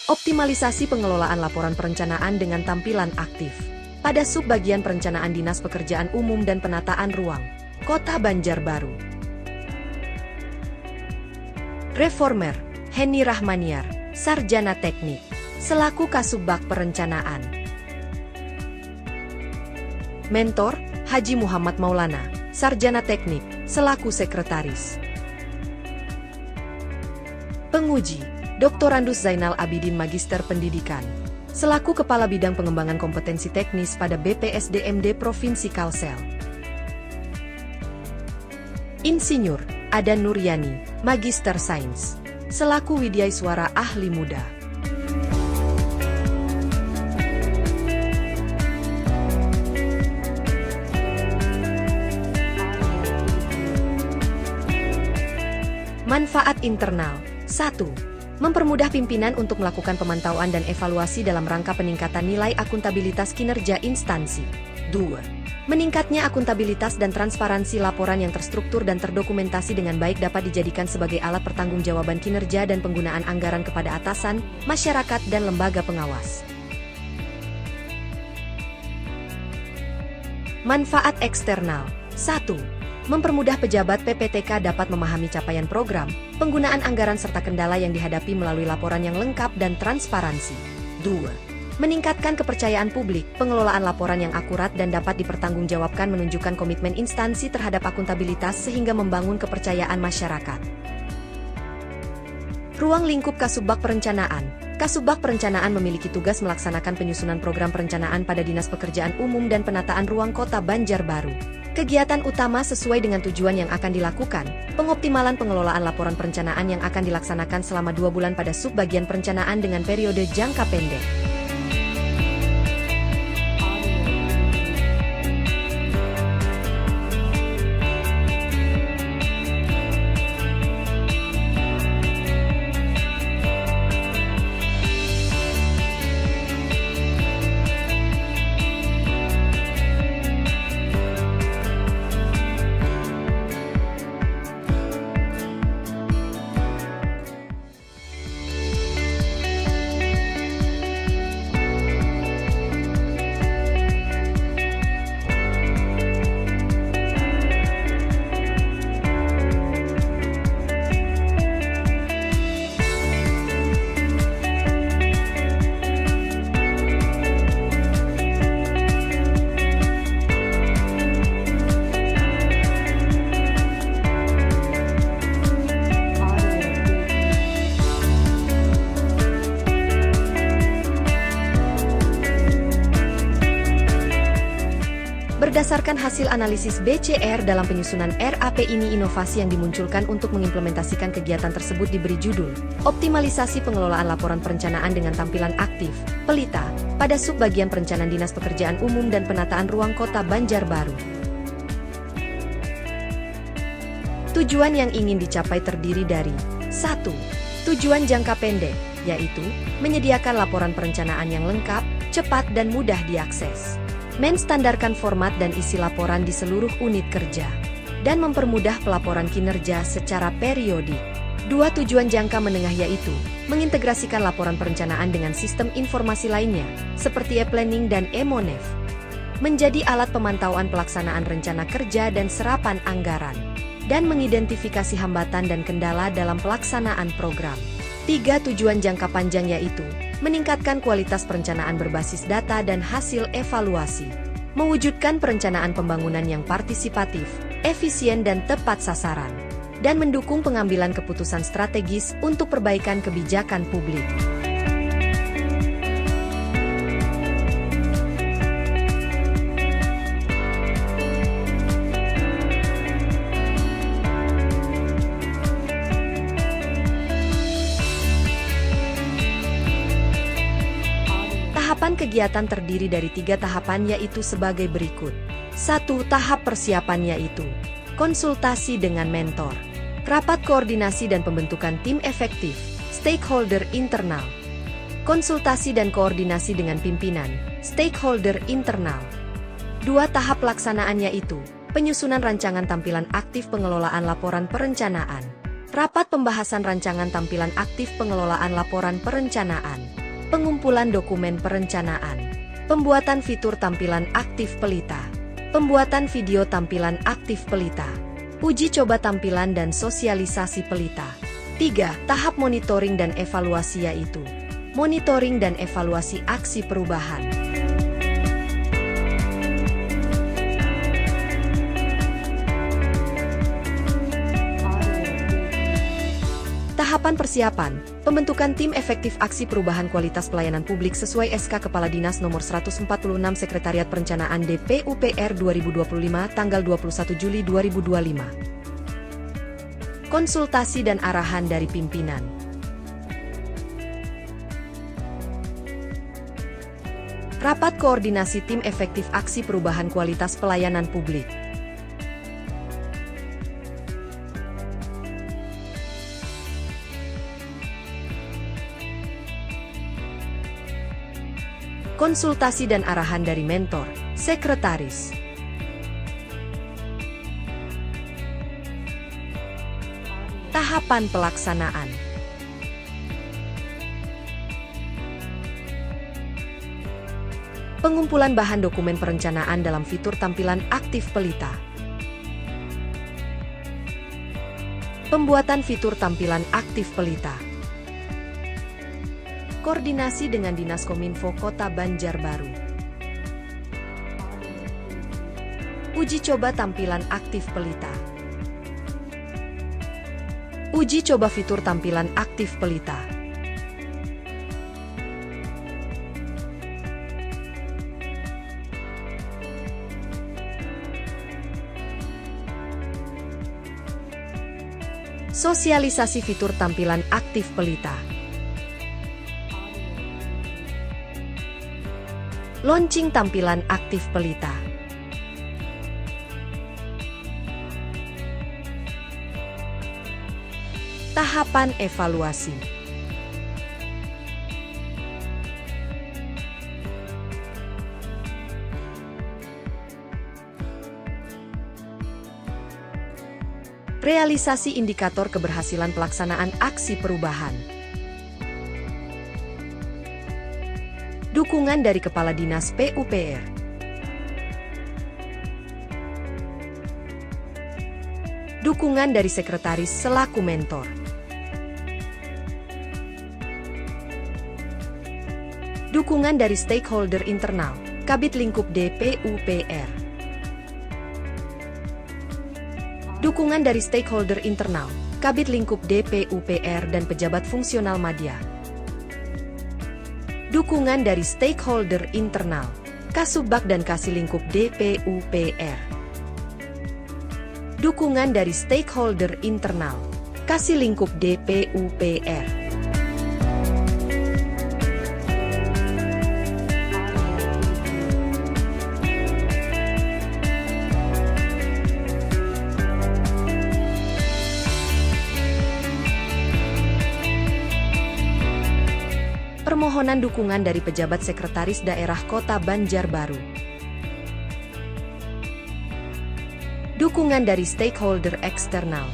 Optimalisasi pengelolaan laporan perencanaan dengan tampilan aktif. Pada subbagian perencanaan Dinas Pekerjaan Umum dan Penataan Ruang, Kota Banjarbaru. Reformer, Henny Rahmaniar, Sarjana Teknik, selaku Kasubbag Perencanaan. Mentor, Haji Muhammad Maulana, Sarjana Teknik, selaku Sekretaris. Penguji, Dr. Andus Zainal Abidin Magister Pendidikan, selaku Kepala Bidang Pengembangan Kompetensi Teknis pada BPSDMD Provinsi Kalsel. Insinyur, Adan Nuryani, Magister Sains, selaku Widyaiswara Ahli Muda. Manfaat internal. 1. Mempermudah pimpinan untuk melakukan pemantauan dan evaluasi dalam rangka peningkatan nilai akuntabilitas kinerja instansi. 2. Meningkatnya akuntabilitas dan transparansi laporan yang terstruktur dan terdokumentasi dengan baik dapat dijadikan sebagai alat pertanggungjawaban kinerja dan penggunaan anggaran kepada atasan, masyarakat, dan lembaga pengawas. Manfaat eksternal. 1. Mempermudah pejabat PPTK dapat memahami capaian program, penggunaan anggaran serta kendala yang dihadapi melalui laporan yang lengkap dan transparansi. 2. Meningkatkan kepercayaan publik, pengelolaan laporan yang akurat dan dapat dipertanggungjawabkan menunjukkan komitmen instansi terhadap akuntabilitas sehingga membangun kepercayaan masyarakat. Ruang lingkup Kasubbag Perencanaan. Kasubbag Perencanaan memiliki tugas melaksanakan penyusunan program perencanaan pada Dinas Pekerjaan Umum dan Penataan Ruang Kota Banjarbaru. Kegiatan utama sesuai dengan tujuan yang akan dilakukan, pengoptimalan pengelolaan laporan perencanaan yang akan dilaksanakan selama 2 bulan pada subbagian perencanaan dengan periode jangka pendek. Berdasarkan hasil analisis BCR dalam penyusunan RAP ini, inovasi yang dimunculkan untuk mengimplementasikan kegiatan tersebut diberi judul Optimalisasi Pengelolaan Laporan Perencanaan dengan Tampilan Aktif, Pelita, pada subbagian perencanaan Dinas Pekerjaan Umum dan Penataan Ruang Kota Banjarbaru. Tujuan yang ingin dicapai terdiri dari 1. Tujuan jangka pendek, yaitu menyediakan laporan perencanaan yang lengkap, cepat dan mudah diakses. Menstandarkan format dan isi laporan di seluruh unit kerja, dan mempermudah pelaporan kinerja secara periodik. 2. Tujuan jangka menengah yaitu mengintegrasikan laporan perencanaan dengan sistem informasi lainnya, seperti e-planning dan e-monef, menjadi alat pemantauan pelaksanaan rencana kerja dan serapan anggaran, dan mengidentifikasi hambatan dan kendala dalam pelaksanaan program. 3. Tujuan jangka panjang yaitu meningkatkan kualitas perencanaan berbasis data dan hasil evaluasi, mewujudkan perencanaan pembangunan yang partisipatif, efisien dan tepat sasaran, dan mendukung pengambilan keputusan strategis untuk perbaikan kebijakan publik. Tahapan kegiatan terdiri dari 3 tahapan yaitu sebagai berikut. 1. Tahap persiapan yaitu konsultasi dengan mentor, rapat koordinasi dan pembentukan tim efektif, stakeholder internal, konsultasi dan koordinasi dengan pimpinan, stakeholder internal. 2. Tahap pelaksanaan yaitu penyusunan rancangan tampilan aktif pengelolaan laporan perencanaan. Rapat pembahasan rancangan tampilan aktif pengelolaan laporan perencanaan, pengumpulan dokumen perencanaan, pembuatan fitur tampilan aktif pelita, pembuatan video tampilan aktif pelita, uji coba tampilan dan sosialisasi pelita. 3. Tahap monitoring dan evaluasi yaitu monitoring dan evaluasi aksi perubahan. Tahapan persiapan, pembentukan tim efektif aksi perubahan kualitas pelayanan publik sesuai SK Kepala Dinas Nomor 146 Sekretariat Perencanaan DPUPR 2025 tanggal 21 Juli 2025. Konsultasi dan arahan dari pimpinan. Rapat koordinasi tim efektif aksi perubahan kualitas pelayanan publik. Konsultasi dan arahan dari mentor, sekretaris. Tahapan pelaksanaan. Pengumpulan bahan dokumen perencanaan dalam fitur tampilan aktif pelita. Pembuatan fitur tampilan aktif pelita. Koordinasi dengan Dinas Kominfo Kota Banjarbaru. Uji coba tampilan aktif pelita. Uji coba fitur tampilan aktif pelita. Sosialisasi fitur tampilan aktif pelita. Launching tampilan aktif pelita. Tahapan evaluasi. Realisasi indikator keberhasilan pelaksanaan aksi perubahan. Dukungan dari Kepala Dinas PUPR. Dukungan dari Sekretaris selaku mentor. Dukungan dari stakeholder internal, Kabid Lingkup DPUPR. Dukungan dari stakeholder internal, Kabid Lingkup DPUPR dan pejabat fungsional madya. Dukungan dari stakeholder internal, Kasubag dan Kasilingkup DPUPR. Dukungan dari stakeholder internal, Kasilingkup DPUPR. Permohonan dukungan dari pejabat sekretaris daerah Kota Banjarbaru. Dukungan dari stakeholder eksternal.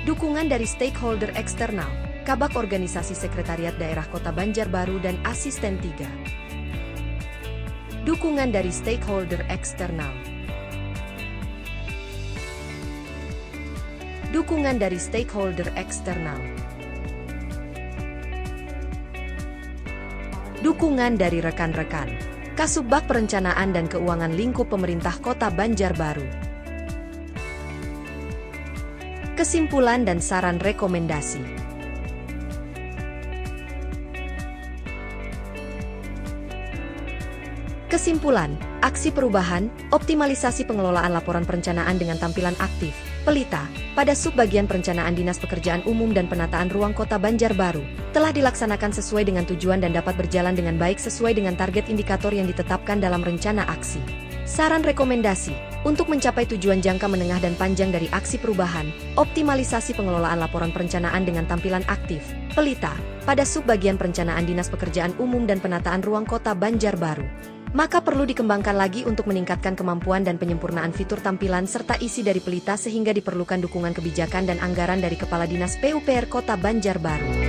Dukungan dari stakeholder eksternal, Kabak Organisasi Sekretariat Daerah Kota Banjarbaru dan Asisten 3. Dukungan dari stakeholder eksternal. Dukungan dari stakeholder eksternal. Dukungan dari rekan-rekan, Kasubag Perencanaan dan Keuangan Lingkup Pemerintah Kota Banjarbaru. Kesimpulan dan saran rekomendasi. Kesimpulan, aksi perubahan, optimalisasi pengelolaan laporan perencanaan dengan tampilan aktif, pelita, pada subbagian perencanaan Dinas Pekerjaan Umum dan Penataan Ruang Kota Banjarbaru, telah dilaksanakan sesuai dengan tujuan dan dapat berjalan dengan baik sesuai dengan target indikator yang ditetapkan dalam rencana aksi. Saran rekomendasi, untuk mencapai tujuan jangka menengah dan panjang dari aksi perubahan, optimalisasi pengelolaan laporan perencanaan dengan tampilan aktif, pelita, pada subbagian perencanaan Dinas Pekerjaan Umum dan Penataan Ruang Kota Banjarbaru. maka perlu dikembangkan lagi untuk meningkatkan kemampuan dan penyempurnaan fitur tampilan serta isi dari pelita sehingga diperlukan dukungan kebijakan dan anggaran dari Kepala Dinas PUPR Kota Banjarbaru.